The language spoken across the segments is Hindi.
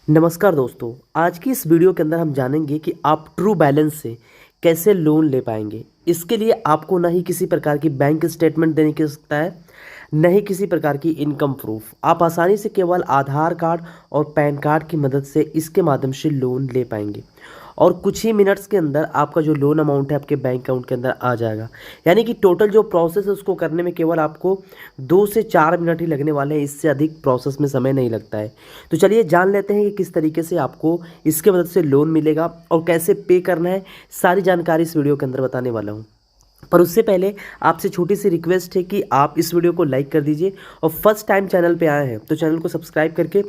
नमस्कार दोस्तों। आज की इस वीडियो के अंदर हम जानेंगे कि आप ट्रू बैलेंस से कैसे लोन ले पाएंगे। इसके लिए आपको ना ही किसी प्रकार की बैंक स्टेटमेंट देने की आवश्यकता है, न ही किसी प्रकार की इनकम प्रूफ। आप आसानी से केवल आधार कार्ड और पैन कार्ड की मदद से इसके माध्यम से लोन ले पाएंगे और कुछ ही मिनट्स के अंदर आपका जो लोन अमाउंट है आपके बैंक अकाउंट के अंदर आ जाएगा। यानी कि टोटल जो प्रोसेस है उसको करने में केवल आपको 2 से 4 मिनट ही लगने वाले हैं, इससे अधिक प्रोसेस में समय नहीं लगता है। तो चलिए जान लेते हैं कि किस तरीके से आपको इसके मदद से लोन मिलेगा और कैसे पे करना है। सारी जानकारी इस वीडियो के अंदर बताने वाला हूँ। पर उससे पहले आपसे छोटी सी रिक्वेस्ट है कि आप इस वीडियो को लाइक कर दीजिए और फर्स्ट टाइम चैनल पे आए हैं तो चैनल को सब्सक्राइब करके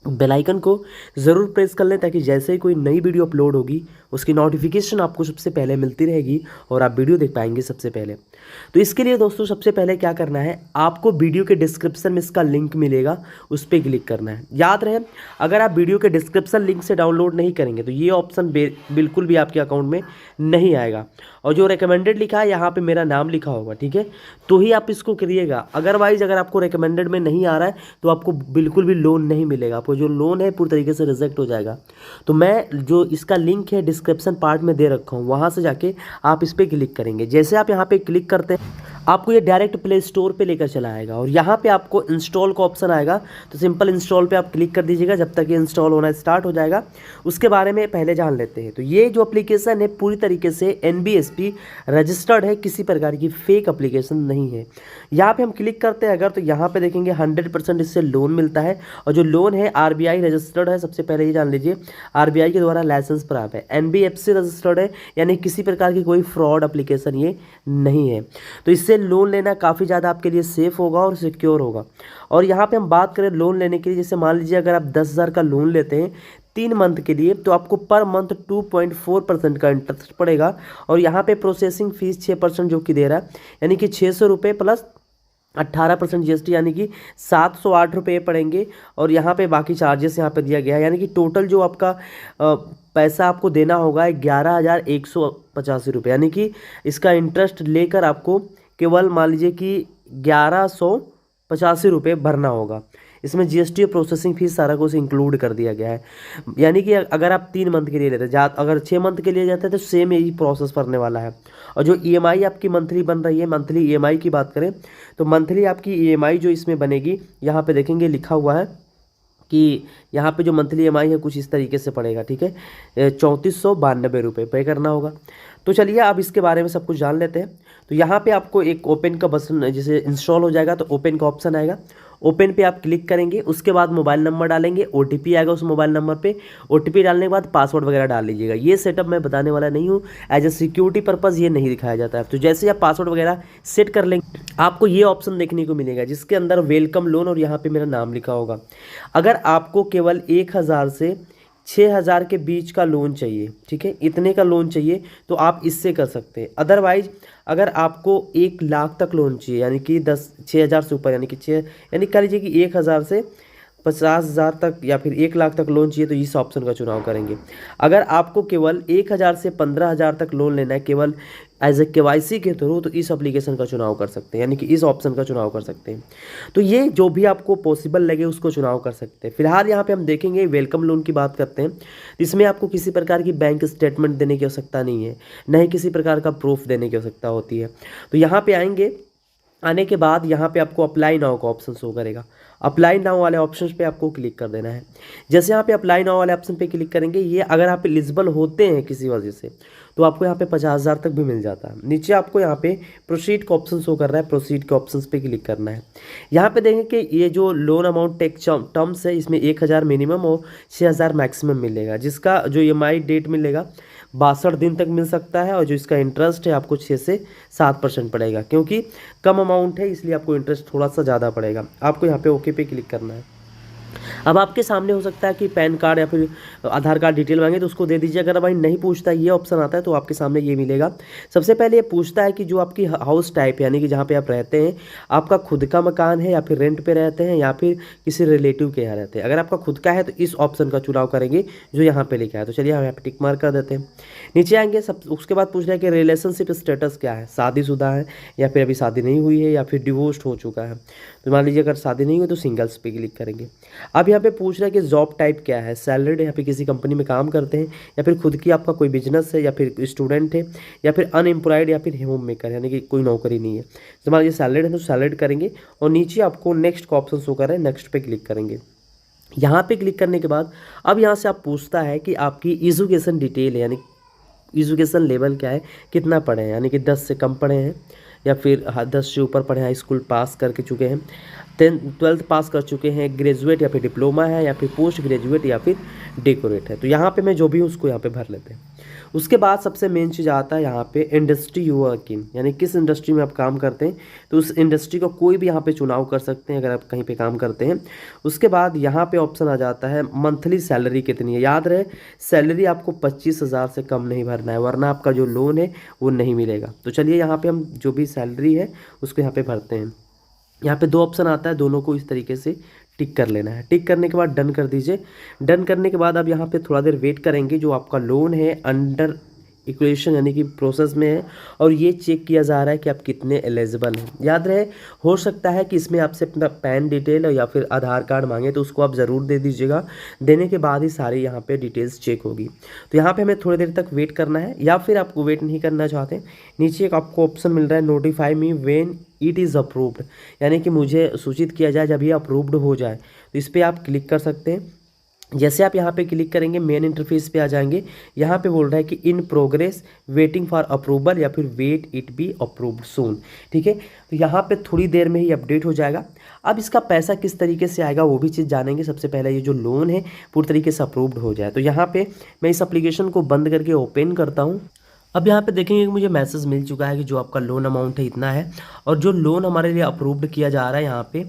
बेल आइकन को ज़रूर प्रेस कर लें, ताकि जैसे ही कोई नई वीडियो अपलोड होगी उसकी नोटिफिकेशन आपको सबसे पहले मिलती रहेगी और आप वीडियो देख पाएंगे सबसे पहले। तो इसके लिए दोस्तों सबसे पहले क्या करना है, आपको वीडियो के डिस्क्रिप्शन में इसका लिंक मिलेगा, उस पर क्लिक करना है। याद रहे, अगर आप वीडियो के डिस्क्रिप्शन लिंक से डाउनलोड नहीं करेंगे तो ये ऑप्शन बिल्कुल भी आपके अकाउंट में नहीं आएगा। और जो रिकमेंडेड लिखा है यहाँ पे मेरा नाम लिखा होगा, ठीक है, तो ही आप इसको करिएगा। अदरवाइज अगर आपको रिकमेंडेड में नहीं आ रहा है तो आपको बिल्कुल भी लोन नहीं मिलेगा, आपको जो लोन है पूरी तरीके से रिजेक्ट हो जाएगा। तो मैं जो इसका लिंक है डिस्क्रिप्शन पार्ट में दे रखा हूँ, वहाँ से जाके आप इस पर क्लिक करेंगे। जैसे आप यहाँ पे क्लिक करते हैं आपको ये डायरेक्ट प्ले स्टोर पे लेकर चला आएगा और यहाँ पे आपको इंस्टॉल का ऑप्शन आएगा। तो सिंपल इंस्टॉल पे आप क्लिक कर दीजिएगा। जब तक ये इंस्टॉल होना स्टार्ट हो जाएगा उसके बारे में पहले जान लेते हैं। तो ये जो एप्लीकेशन है पूरी तरीके से NBSP रजिस्टर्ड है, किसी प्रकार की फेक एप्लीकेशन नहीं है। यहाँ पे हम क्लिक करते हैं अगर, तो यहाँ पे देखेंगे 100% इससे लोन मिलता है और जो लोन है RBI रजिस्टर्ड है। सबसे पहले ये जान लीजिए RBI के द्वारा लाइसेंस प्राप्त है, NBFC रजिस्टर्ड है, यानी किसी प्रकार की कोई फ्रॉड एप्लीकेशन ये नहीं है। तो इससे लोन लेना काफ़ी ज़्यादा आपके लिए सेफ होगा और सिक्योर होगा। और यहाँ पे हम बात करें लोन लेने के लिए, जैसे मान लीजिए अगर आप 10,000 का लोन लेते हैं 3 मंथ के लिए, तो आपको पर मंथ 2.4% का इंटरेस्ट पड़ेगा। और यहाँ पे प्रोसेसिंग फीस 6% जो कि दे रहा है, यानी कि 600 रुपये प्लस 18% GST, यानी कि 708 रुपये पड़ेंगे। और यहाँ पे बाकी चार्जेस यहाँ पे दिया गया है, यानी कि टोटल जो आपका पैसा आपको देना होगा 11,185 रुपये, यानी कि इसका इंटरेस्ट लेकर आपको केवल मान लीजिए कि 1185 रुपये भरना होगा। इसमें GST और प्रोसेसिंग फीस सारा कुछ इंक्लूड कर दिया गया है। यानी कि अगर आप 3 मंथ के लिए लेते हैं, अगर 6 मंथ के लिए जाते हैं तो सेम यही प्रोसेस करने वाला है। और जो EMI आपकी मंथली बन रही है, मंथली EMI की बात करें तो मंथली आपकी EMI जो इसमें बनेगी, यहाँ पे देखेंगे लिखा हुआ है कि यहाँ पे जो मंथली EMI है कुछ इस तरीके से पड़ेगा, ठीक है, 3492 रुपये पे करना होगा। तो चलिए अब इसके बारे में सब कुछ जान लेते हैं। तो यहाँ पे आपको एक ओपन का बटन, जैसे इंस्टॉल हो जाएगा तो ओपन का ऑप्शन आएगा, ओपन पे आप क्लिक करेंगे। उसके बाद मोबाइल नंबर डालेंगे, OTP आएगा उस मोबाइल नंबर पे। OTP डालने के बाद पासवर्ड वगैरह डाल लीजिएगा। ये सेटअप मैं बताने वाला नहीं हूँ, एज ए सिक्योरिटी पर्पज़ ये नहीं दिखाया जाता है। तो जैसे आप पासवर्ड वगैरह सेट कर लेंगे आपको ये ऑप्शन देखने को मिलेगा जिसके अंदर वेलकम लोन और यहाँ पे मेरा नाम लिखा होगा। अगर आपको केवल 1,000 से 6,000 के बीच का लोन चाहिए, ठीक है, इतने का लोन चाहिए तो आप इससे कर सकते हैं। अदरवाइज अगर आपको 1 लाख तक लोन चाहिए, यानी कि 6,000 से ऊपर, यानी कि यानी कह लीजिए कि 1,000 से 50,000 तक या फिर 1 लाख तक लोन चाहिए तो इस ऑप्शन का चुनाव करेंगे। अगर आपको केवल 1,000 से 15,000 तक लोन लेना है केवल एज ए KYC के थ्रू, तो इस एप्लीकेशन का चुनाव कर सकते हैं, यानी कि इस ऑप्शन का चुनाव कर सकते हैं। तो ये जो भी आपको पॉसिबल लगे उसको चुनाव कर सकते हैं। फिलहाल यहाँ पे हम देखेंगे वेलकम लोन की बात करते हैं। इसमें आपको किसी प्रकार की बैंक स्टेटमेंट देने की आवश्यकता नहीं है, न ही किसी प्रकार का प्रूफ देने की आवश्यकता होती है। तो यहाँ पे आने के बाद यहाँ पे आपको अप्लाई नाउ का ऑप्शन शो करेगा। अप्लाई नाउ वाले ऑप्शन पे आपको क्लिक कर देना है। जैसे यहाँ पे अप्लाई नाउ वाले ऑप्शन पे क्लिक करेंगे, ये अगर आप एलिजिबल होते हैं किसी वजह से तो आपको यहाँ पे 50,000 तक भी मिल जाता है। नीचे आपको यहाँ पे प्रोसीड का ऑप्शन शो कर रहा है, प्रोसीड के ऑप्शन पे क्लिक करना है। यहाँ पे देखें कि ये जो लोन अमाउंट टेक टर्म्स है, इसमें 1,000 मिनिमम और 6,000 मैक्सिमम मिलेगा, जिसका जो EMI डेट मिलेगा 62 दिन तक मिल सकता है। और जो इसका इंटरेस्ट है आपको 6 से 7% पड़ेगा, क्योंकि कम अमाउंट है इसलिए आपको इंटरेस्ट थोड़ा सा ज़्यादा पड़ेगा। आपको यहाँ पे ओके पे क्लिक करना है। अब आपके सामने हो सकता है कि पैन कार्ड या फिर आधार कार्ड डिटेल मांगे तो उसको दे दीजिए। अगर भाई नहीं पूछता, ये ऑप्शन आता है तो आपके सामने ये मिलेगा। सबसे पहले ये पूछता है कि जो आपकी हाउस टाइप यानी कि जहाँ पे आप रहते हैं, आपका खुद का मकान है या फिर रेंट पे रहते हैं या फिर किसी रिलेटिव के यहाँ रहते हैं। अगर आपका खुद का है तो इस ऑप्शन का चुनाव करेंगे जो यहाँ पे लिखा है। तो चलिए हम यहाँ पे टिक मार्क कर देते हैं। नीचे आएंगे, सब उसके बाद पूछ रहा है कि रिलेशनशिप स्टेटस क्या है, शादीशुदा है या फिर अभी शादी नहीं हुई है या फिर डिवोर्स्ड हो चुका है। तो मान लीजिए अगर शादी नहीं हुई तो सिंगल्स पे क्लिक करेंगे। अब यहाँ पे पूछ रहा है कि जॉब टाइप क्या है, सैलरीड, यहाँ पे किसी कंपनी में काम करते हैं या फिर खुद की आपका कोई बिजनेस है या फिर स्टूडेंट है या फिर अनएम्प्लॉयड या फिर होम मेकर, यानी कि कोई नौकरी नहीं है। तो मान लीजिए सैलरीड है तो सैलरीड करेंगे और नीचे आपको नेक्स्ट का ऑप्शन शो कर रहा है, नेक्स्ट पे क्लिक करेंगे। यहाँ पे क्लिक करने के बाद अब यहाँ से आप पूछता है कि आपकी एजुकेशन डिटेल है, यानी एजुकेशन लेवल क्या है, कितना पढ़े हैं, यानी कि 10 से कम पढ़े हैं या फिर 10 से ऊपर पढ़े हैं, स्कूल पास करके चुके हैं, 12th पास कर चुके हैं, ग्रेजुएट या फिर डिप्लोमा है या फिर पोस्ट ग्रेजुएट या फिर डेकोरेट है। तो यहाँ पे मैं जो भी हूँ उसको यहाँ पे भर लेते हैं। उसके बाद सबसे मेन चीज़ आता है यहाँ पे इंडस्ट्री यू वर्क इन, यानी किस इंडस्ट्री में आप काम करते हैं, तो उस इंडस्ट्री का कोई भी यहाँ पे चुनाव कर सकते हैं अगर आप कहीं पे काम करते हैं। उसके बाद यहाँ पे ऑप्शन आ जाता है मंथली सैलरी कितनी है। याद रहे सैलरी आपको 25,000 से कम नहीं भरना है, वरना आपका जो लोन है वो नहीं मिलेगा। तो चलिए यहाँ पे हम जो भी सैलरी है उसको यहाँ पे भरते हैं। यहाँ पे 2 ऑप्शन आता है, दोनों को इस तरीके से टिक कर लेना है। टिक करने के बाद डन कर दीजिए। डन करने के बाद अब यहाँ पे थोड़ा देर वेट करेंगे। जो आपका लोन है अंडर इक्वेशन यानी कि प्रोसेस में है और ये चेक किया जा रहा है कि आप कितने एलिजिबल हैं। याद रहे हो सकता है कि इसमें आपसे अपना पैन डिटेल या फिर आधार कार्ड मांगे, तो उसको आप ज़रूर दे दीजिएगा। देने के बाद ही सारी यहाँ पे डिटेल्स चेक होगी। तो यहाँ पे हमें थोड़ी देर तक वेट करना है, या फिर आपको वेट नहीं करना चाहते, नीचे एक आपको ऑप्शन मिल रहा है notify me when it is approved, यानी कि मुझे सूचित किया जाए जब ये अप्रूव्ड हो जाए। तो इस पर आप क्लिक कर सकते हैं। जैसे आप यहाँ पे क्लिक करेंगे मेन इंटरफेस पे आ जाएंगे। यहाँ पे बोल रहा है कि in progress waiting for approval या फिर वेट इट बी अप्रूव्ड सून। ठीक है, तो यहाँ पे थोड़ी देर में ही अपडेट हो जाएगा। अब इसका पैसा किस तरीके से आएगा वो भी चीज़ जानेंगे। सबसे पहले ये जो लोन है पूरी तरीके से अप्रूव्ड हो जाए। तो यहाँ पे मैं इस एप्लीकेशन को बंद करके ओपन करता हूँ। अब यहाँ पे देखेंगे कि मुझे मैसेज मिल चुका है कि जो आपका लोन अमाउंट है इतना है, और जो लोन हमारे लिए अप्रूव्ड किया जा रहा है यहाँ पे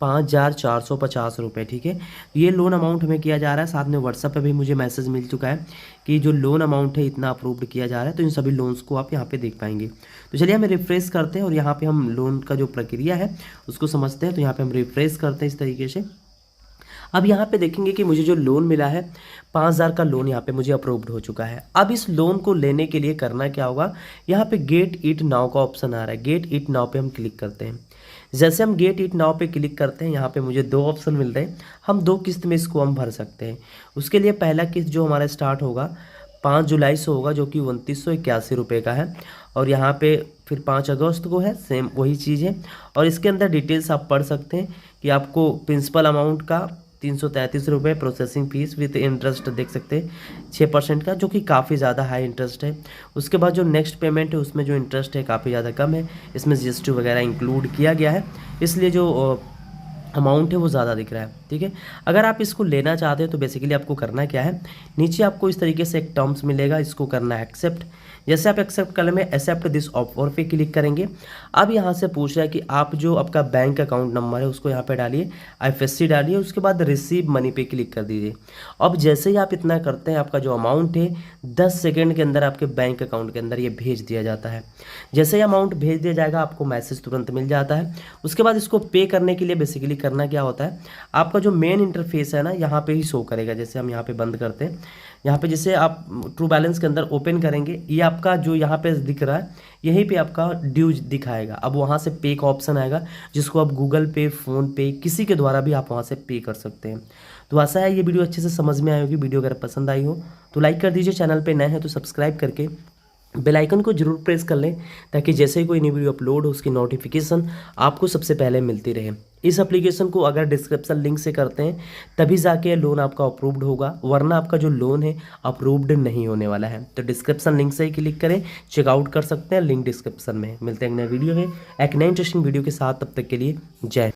5,450 रुपये। ठीक है, ये लोन अमाउंट हमें किया जा रहा है। साथ में व्हाट्सएप पे भी मुझे मैसेज मिल चुका है कि जो लोन अमाउंट है इतना अप्रूव्ड किया जा रहा है। तो इन सभी लोन्स को आप यहाँ पे देख पाएंगे। तो चलिए हमें रिफ्रेश करते हैं और यहाँ पे हम लोन का जो प्रक्रिया है उसको समझते हैं। तो यहाँ पे हम रिफ्रेश करते हैं इस तरीके से। अब यहाँ पे देखेंगे कि मुझे जो लोन मिला है 5,000 का लोन यहाँ पे मुझे अप्रूव्ड हो चुका है। अब इस लोन को लेने के लिए करना क्या होगा, यहाँ पे गेट इट नाउ का ऑप्शन आ रहा है। गेट इट नाउ पे हम क्लिक करते हैं। जैसे हम गेट इट नाउ पे क्लिक करते हैं, यहाँ पे मुझे 2 ऑप्शन मिल रहे हैं। हम 2 किस्त में इसको हम भर सकते हैं। उसके लिए पहला किस्त जो हमारा स्टार्ट होगा 5 जुलाई से होगा, जो कि 2,981 रुपये का है। और यहाँ पे फिर 5 अगस्त को है, सेम वही चीज़ है। और इसके अंदर डिटेल्स आप पढ़ सकते हैं कि आपको प्रिंसिपल अमाउंट का 333 रुपये, प्रोसेसिंग फीस विद इंटरेस्ट देख सकते हैं 6% का, जो कि काफ़ी ज़्यादा हाई इंटरेस्ट है। उसके बाद जो नेक्स्ट पेमेंट है उसमें जो इंटरेस्ट है काफ़ी ज़्यादा कम है। इसमें GST वगैरह इंक्लूड किया गया है, इसलिए जो अमाउंट है वो ज़्यादा दिख रहा है। ठीक है, अगर आप इसको लेना चाहते हैं तो बेसिकली आपको करना क्या है, नीचे आपको इस तरीके से एक टर्म्स मिलेगा, इसको करना है एक्सेप्ट। जैसे आप एक्सेप्ट कर में एक्सेप्ट दिस ऑफर पे क्लिक करेंगे। अब यहाँ से पूछ रहा है कि आप जो आपका बैंक अकाउंट नंबर है उसको यहाँ पे डालिए, IFSC डालिए, उसके बाद रिसीव मनी पे क्लिक कर दीजिए। अब जैसे ही आप इतना करते हैं आपका जो अमाउंट है 10 सेकेंड के अंदर आपके बैंक अकाउंट के अंदर ये भेज दिया जाता है। जैसे ही अमाउंट भेज दिया जाएगा आपको मैसेज तुरंत मिल जाता है। उसके बाद इसको पे करने के लिए बेसिकली करना क्या होता है, आपका जो मेन इंटरफेस है ना यहाँ पे ही शो करेगा। जैसे हम यहाँ पे बंद करते हैं, यहाँ पे जैसे आप ट्रू बैलेंस के अंदर ओपन करेंगे, ये आपका जो यहाँ पे दिख रहा है यहीं पे आपका ड्यूज दिखाएगा। अब वहाँ से पे का ऑप्शन आएगा, जिसको आप गूगल पे, फ़ोन पे, किसी के द्वारा भी आप वहाँ से पे कर सकते हैं। तो आशा है ये वीडियो अच्छे से समझ में आई होगी। वीडियो अगर पसंद आई हो तो लाइक कर दीजिए, चैनल पे नए हैं तो सब्सक्राइब करके बेल आइकन को जरूर प्रेस कर लें, ताकि जैसे ही कोई नई वीडियो अपलोड हो उसकी नोटिफिकेशन आपको सबसे पहले मिलती रहे। इस एप्लीकेशन को अगर डिस्क्रिप्शन लिंक से करते हैं तभी जाके लोन आपका अप्रूव्ड होगा, वरना आपका जो लोन है अप्रूव्ड नहीं होने वाला है। तो डिस्क्रिप्शन लिंक से ही क्लिक करें, चेकआउट कर सकते हैं, लिंक डिस्क्रिप्शन में। मिलते हैं एक नए वीडियो में एक नए इंटरेस्टिंग वीडियो के साथ, तब तक के लिए जय।